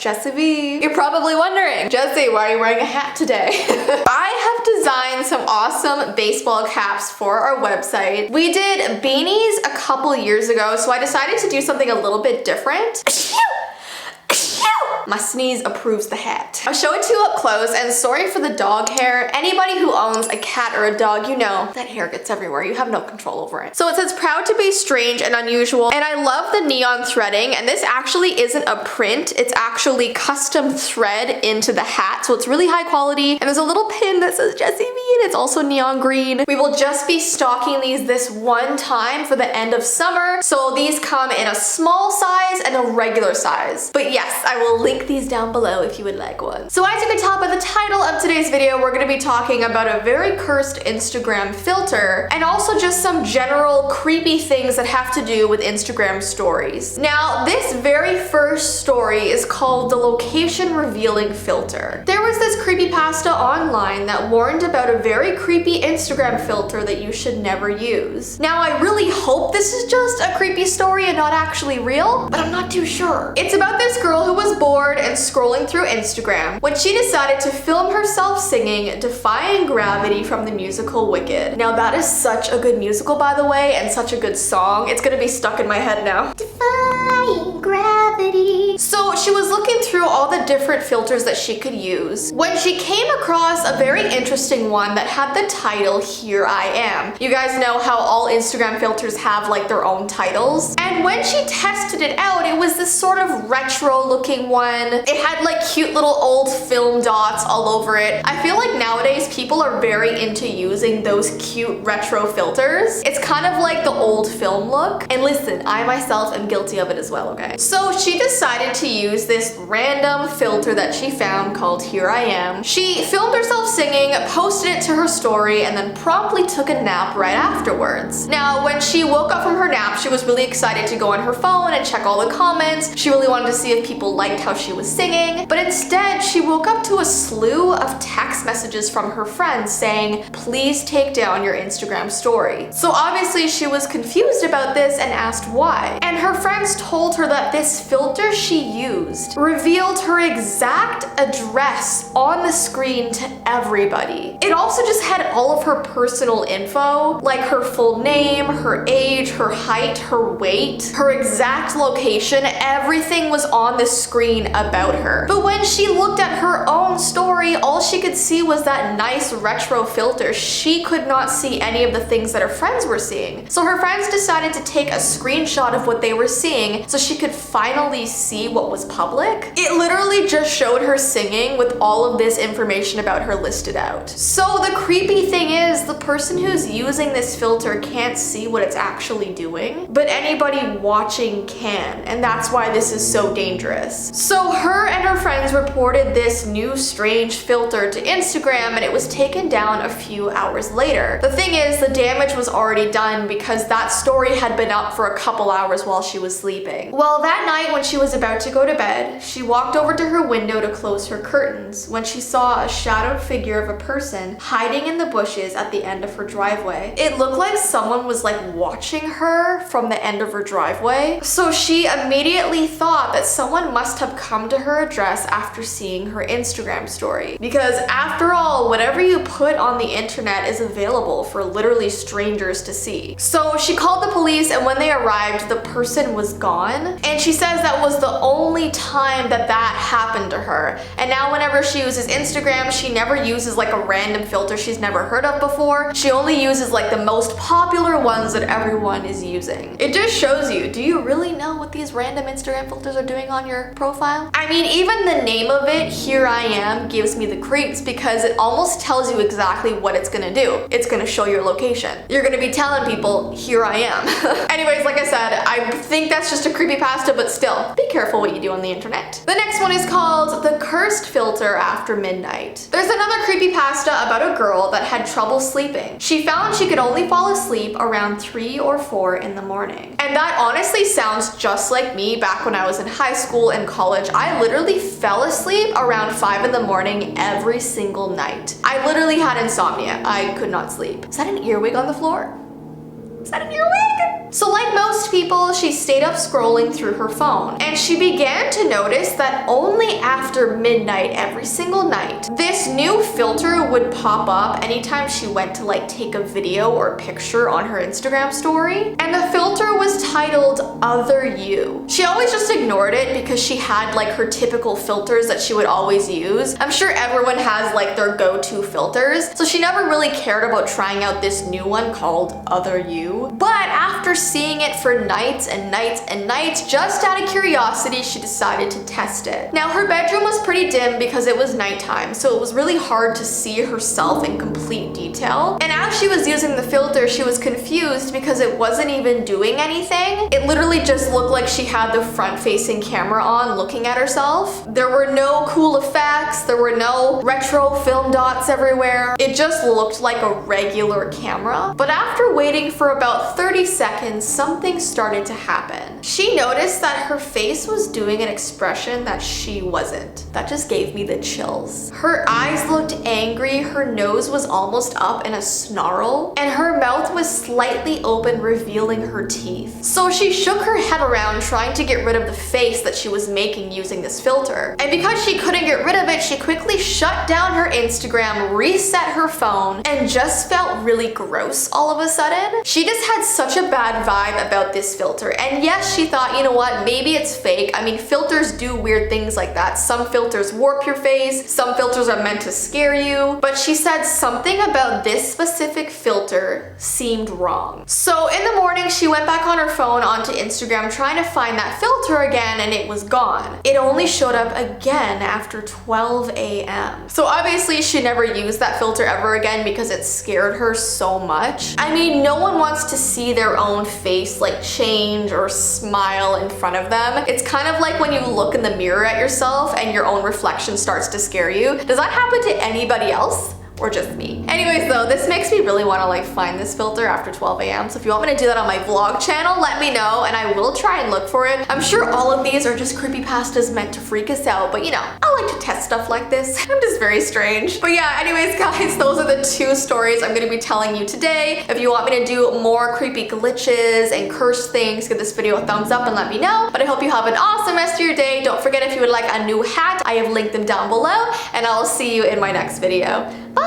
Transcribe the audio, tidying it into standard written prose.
Jessii Vee. You're probably wondering, Jessii, why are you wearing a hat today? I have designed some awesome baseball caps for our website. We did beanies a couple years ago, so I decided to do something a little bit different. My sneeze approves the hat. I'll show it to you up close, and sorry for the dog hair. Anybody who owns a cat or a dog, you know that hair gets everywhere. You have no control over it. So it says proud to be strange and unusual, and I love the neon threading, and this actually isn't a print. It's actually custom thread into the hat, so it's really high quality, and there's a little pin that says Jessii Vee, and it's also neon green. We will just be stocking these this one time for the end of summer, so these come in a small size and a regular size. But yes, I will link these down below if you would like one. So as you can tell by the title of today's video, we're going to be talking about a very cursed Instagram filter and also just some general creepy things that have to do with Instagram stories. Now, this very first story is called the location revealing filter. There was this creepypasta online that warned about a very creepy Instagram filter that you should never use. Now, I really hope this is just a creepy story and not actually real, but I'm not too sure. It's about this girl who was bored and scrolling through Instagram when she decided to film herself singing Defying Gravity from the musical Wicked. Now that is such a good musical, by the way, and such a good song. It's gonna be stuck in my head now. Defying Gravity. So she was looking through all the different filters that she could use when she came across a very interesting one that had the title Here I Am. You guys know how all Instagram filters have like their own titles, and when she tested it out, it was this sort of retro looking one. It had like cute little old film dots all over it. I feel like nowadays people are very into using those cute retro filters. It's kind of like the old film look. And listen, I myself am guilty of it as well, okay? So she decided to use this random filter that she found called Here I Am. She filmed herself singing, posted it to her story, and then promptly took a nap right afterwards. Now, when she woke up from her nap, she was really excited to go on her phone and check all the comments. She really wanted to see if people liked how she was singing, but instead she woke up to a slew of text messages from her friends saying, please take down your Instagram story. So obviously she was confused about this and asked why. And her friends told her that this filter she used revealed her exact address on the screen to everybody. It also just had all of her personal info, like her full name, her age, her height, her weight, her exact location. Everything was on the screen about her. But when she looked at her own story, all she could see was that nice retro filter. She could not see any of the things that her friends were seeing. So her friends decided to take a screenshot of what they were seeing so she could finally see what was public. It literally just showed her singing with all of this information about her listed out. So the creepy thing is, the person who's using this filter can't see what it's actually doing, but anybody watching can, and that's why this is so dangerous. So her and her friends reported this new strange filter to Instagram, and it was taken down a few hours later. The thing is, the damage was already done because that story had been up for a couple hours while she was sleeping. Well, that night when she was about to go to bed, she walked over to her window to close her curtains when she saw a shadowed figure of a person hiding in the bushes at the end of her driveway. It looked like someone was like watching her from the end of her driveway. So she immediately thought that someone must have come to her address after seeing her Instagram story. Because after all, whatever you put on the internet is available for literally strangers to see. So she called the police, and when they arrived, the person was gone. And she says that was the only time that happened to her. And now whenever she uses Instagram, she never uses like a random filter she's never heard of before. She only uses like the most popular ones that everyone is using. It just shows you, do you really know what these random Instagram filters are doing on your profile? I mean, even the name of it, Here I Am, gives me the creeps because it almost tells you exactly what it's gonna do. It's gonna show your location. You're gonna be telling people, here I am. Anyways, like I said, I think that's just a creepypasta, but still, be careful what you do on the internet. The next one is called The Cursed Filter After Midnight. There's another creepypasta about a girl that had trouble sleeping. She found she could only fall asleep around 3 or 4 in the morning. And that honestly sounds just like me back when I was in high school and college. I literally fell asleep around 5 in the morning every single night. I literally had insomnia. I could not sleep. Is that an earwig on the floor? Is that an earwig? So like most people, she stayed up scrolling through her phone, and she began to notice that only after midnight every single night, this new filter would pop up anytime she went to like take a video or picture on her Instagram story. And the filter was titled Other You. She always just ignored it because she had like her typical filters that she would always use. I'm sure everyone has like their go-to filters, so she never really cared about trying out this new one called Other You. But after seeing it for nights and nights and nights, just out of curiosity, she decided to test it. Now her bedroom was pretty dim because it was nighttime, so it was really hard to see herself in complete detail. And as she was using the filter, she was confused because it wasn't even doing anything. It literally just looked like she had the front-facing camera on looking at herself. There were no cool effects, there were no retro film dots everywhere. It just looked like a regular camera. But after waiting for about 30 seconds, something started to happen. She noticed that her face was doing an expression that she wasn't. That just gave me the chills. Her eyes looked angry, her nose was almost up in a snarl, and her mouth was slightly open, revealing her teeth. So she shook her head around, trying to get rid of the face that she was making using this filter. And because she couldn't get rid of it, she quickly shut down her Instagram, reset her phone, and just felt really gross all of a sudden. She just had such a bad vibe about this filter. And yes, she thought, you know what, maybe it's fake. I mean, filters do weird things like that. Some filters warp your face, some filters are meant to scare you, but she said something about this specific filter seemed wrong. So in the morning, she went back on her phone onto Instagram trying to find that filter again, and it was gone. It only showed up again after 12 a.m. So obviously she never used that filter ever again because it scared her so much. I mean, no one wants to see their own face like change or smile in front of them. It's kind of like when you look in the mirror at yourself and your own reflection starts to scare you. Does that happen to anybody else? Or just me? Anyways though, this makes me really want to like find this filter after 12 a.m. So if you want me to do that on my vlog channel, let me know and I will try and look for it. I'm sure all of these are just creepypastas meant to freak us out, but you know, I like to test stuff like this. I'm just very strange. But yeah, anyways guys, those are the 2 stories I'm gonna be telling you today. If you want me to do more creepy glitches and cursed things, give this video a thumbs up and let me know. But I hope you have an awesome rest of your day. Don't forget, if you would like a new hat, I have linked them down below, and I'll see you in my next video. Bye!